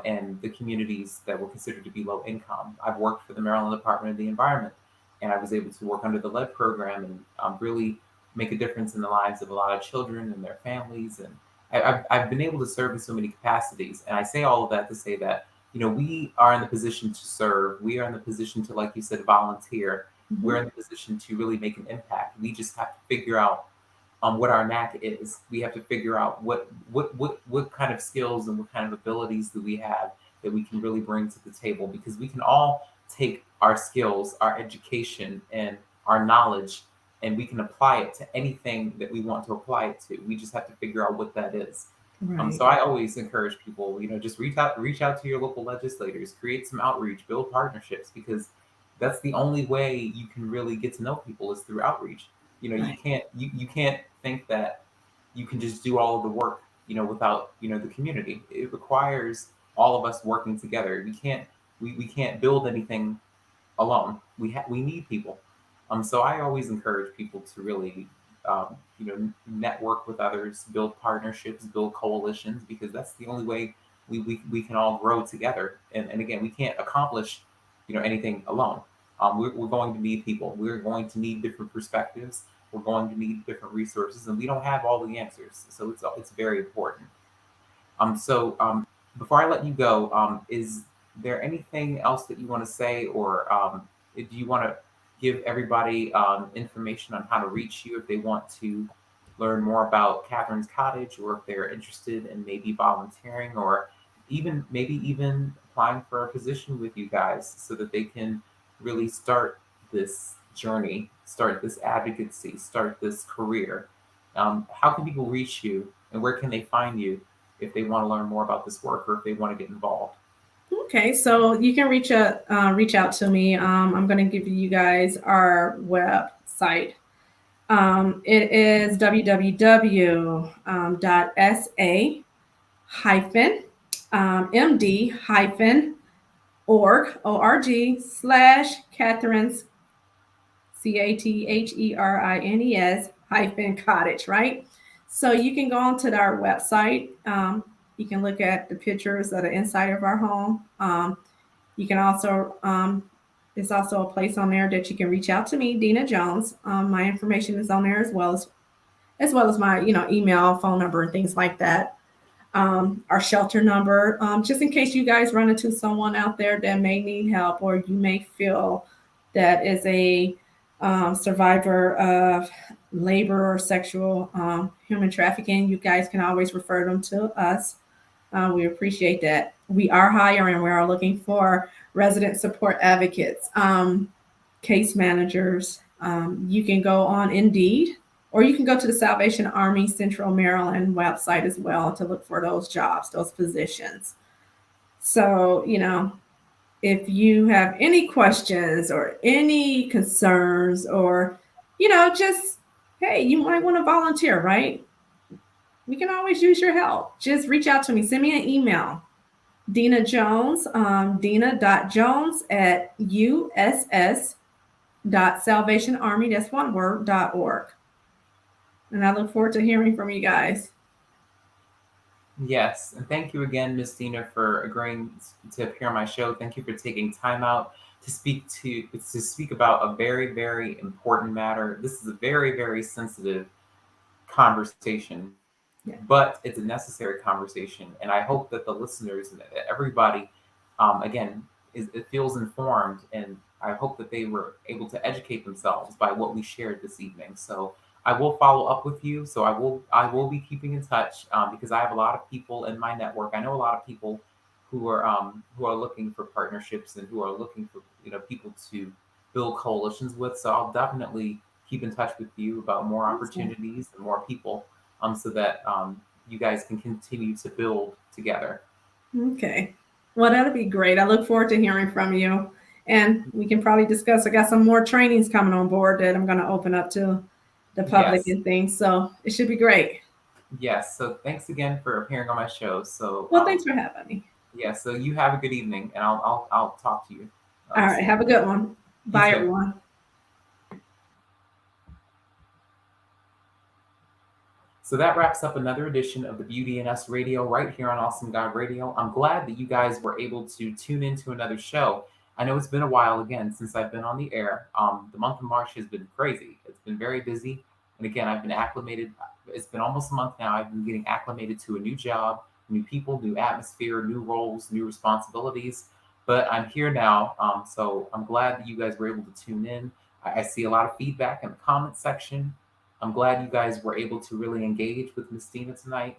and the communities that were considered to be low income. I've worked for the Maryland Department of the Environment, and I was able to work under the lead program and really make a difference in the lives of a lot of children and their families. And I've been able to serve in so many capacities. And I say all of that to say that we are in the position to serve. We are in the position to, like you said, volunteer. Mhm. We're in the position to really make an impact. We just have to figure out what our knack is. We have to figure out what kind of skills and what kind of abilities do we have that we can really bring to the table, because we can all take our skills, our education, and our knowledge, and we can apply it to anything that we want to apply it to. We just have to figure out what that is. So Right. I always encourage people, just reach out to your local legislators, create some outreach, build partnerships, because that's the only way you can really get to know people is through outreach. You Right. can't think that you can just do all of the work, without, the community. It requires all of us working together. We can't build anything alone. We need people. So I always encourage people to really, network with others, build partnerships, build coalitions, because that's the only way we can all grow together. And again, we can't accomplish, anything alone. We're going to need people. We're going to need different perspectives. We're going to need different resources, and we don't have all the answers. So it's very important. So before I let you go, is there anything else that you want to say, or do you want to give everybody information on how to reach you if they want to learn more about Catherine's Cottage, or if they're interested in maybe volunteering, or maybe even applying for a position with you guys, so that they can really start this journey, start this advocacy, start this career? How can people reach you, and where can they find you if they want to learn more about this work, or if they want to get involved? Okay, so you can reach out to me. I'm going to give you guys our website. It is www.sa hyphen md hyphen org /Catherine's CATHERINES hyphen cottage, right? So you can go onto our website. You can look at the pictures of the inside of our home. You can also, there's also a place on there that you can reach out to me, Dina Jones. My information is on there as well as my, email, phone number, and things like that. Our shelter number, just in case you guys run into someone out there that may need help, or you may feel that is a survivor of labor or sexual human trafficking. You guys can always refer them to us. We appreciate that. We are hiring. We are looking for resident support advocates, case managers. You can go on Indeed, or you can go to the Salvation Army Central Maryland website as well to look for those jobs, those positions. So, if you have any questions or any concerns, or, just, hey, you might want to volunteer, right? We can always use your help. Just reach out to me. Send me an email. Dina Jones, Dina.Jones at uss.salvationarmy, that's one word, .org. And I look forward to hearing from you guys. Yes, and thank you again, Miss Dina, for agreeing to appear on my show. Thank you for taking time out to speak about a very, very important matter. This is a very, very sensitive conversation, Yeah. but it's a necessary conversation. And I hope that the listeners and that everybody, again, it feels informed. And I hope that they were able to educate themselves by what we shared this evening. So I will follow up with you. So I will be keeping in touch, because I have a lot of people in my network. I know a lot of people who are looking for partnerships, and who are looking for, people to build coalitions with. So I'll definitely keep in touch with you about more Awesome. opportunities and more people, so that you guys can continue to build together. Okay. Well, that'll be great. I look forward to hearing from you. And we can probably discuss. I got some more trainings coming on board that I'm going to open up to the public Yes, and things. So it should be great. yes. So thanks again for appearing on my show. So Well, thanks for having me. yeah. So you have a good evening, and I'll talk to you All right. soon. Have a good one. You Bye, too. everyone. So that wraps up another edition of the Beauty and Us Radio right here on Awesome God Radio. I'm glad that you guys were able to tune into another show. I know it's been a while again since I've been on the air. The month of March has been crazy. It's been very busy. And again, I've been acclimated. It's been almost a month now. I've been getting acclimated to a new job, new people, new atmosphere, new roles, new responsibilities. But I'm here now. So I'm glad that you guys were able to tune in. I see a lot of feedback in the comment section. I'm glad you guys were able to really engage with Miss Dina tonight.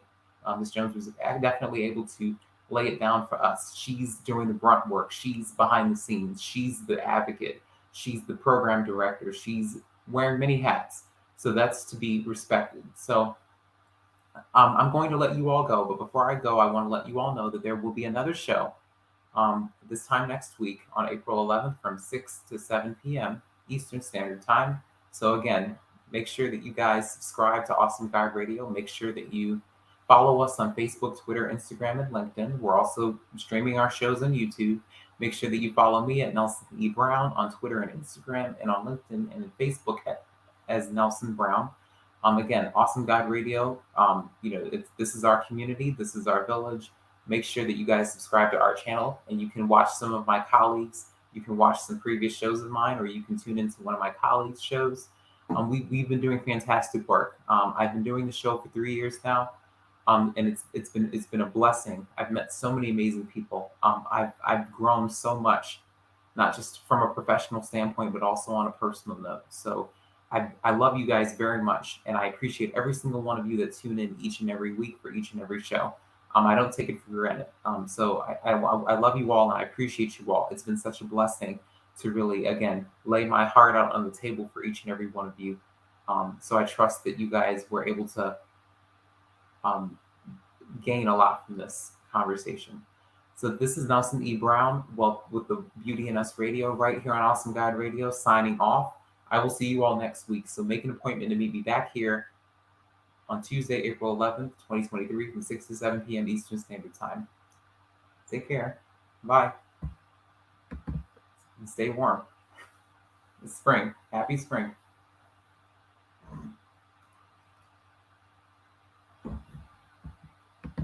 Miss Jones was definitely able to lay it down for us. She's doing the grunt work. She's behind the scenes. She's the advocate. She's the program director. She's wearing many hats. So that's to be respected. So I'm going to let you all go. But before I go, I want to let you all know that there will be another show this time next week on April 11th from 6 to 7 p.m. Eastern Standard Time. So, again, make sure that you guys subscribe to Awesome Guide Radio. Make sure that you follow us on Facebook, Twitter, Instagram, and LinkedIn. We're also streaming our shows on YouTube. Make sure that you follow me at Nelson E. Brown on Twitter and Instagram, and on LinkedIn and Facebook as Nelson Brown. Again, Awesome Guide Radio. This is our community. This is our village. Make sure that you guys subscribe to our channel, and you can watch some of my colleagues. You can watch some previous shows of mine, or you can tune into one of my colleagues' shows. We've been doing fantastic work. I've been doing the show for 3 years now, and it's been a blessing. I've met so many amazing people. I've grown so much, not just from a professional standpoint, but also on a personal note. So I love you guys very much, and I appreciate every single one of you that tune in each and every week for each and every show. I don't take it for granted. So I love you all, and I appreciate you all. It's been such a blessing to really, again, lay my heart out on the table for each and every one of you. So I trust that you guys were able to um, gain a lot from this conversation. So this is Nelson E. Brown, well, with the Beauty in Us Radio right here on Awesome Guide Radio, signing off. I will see you all next week. So make an appointment to meet me back here on Tuesday, April 11th, 2023, from 6 to 7 p.m. Eastern Standard Time. Take care. Bye. And stay warm. It's spring. Happy spring.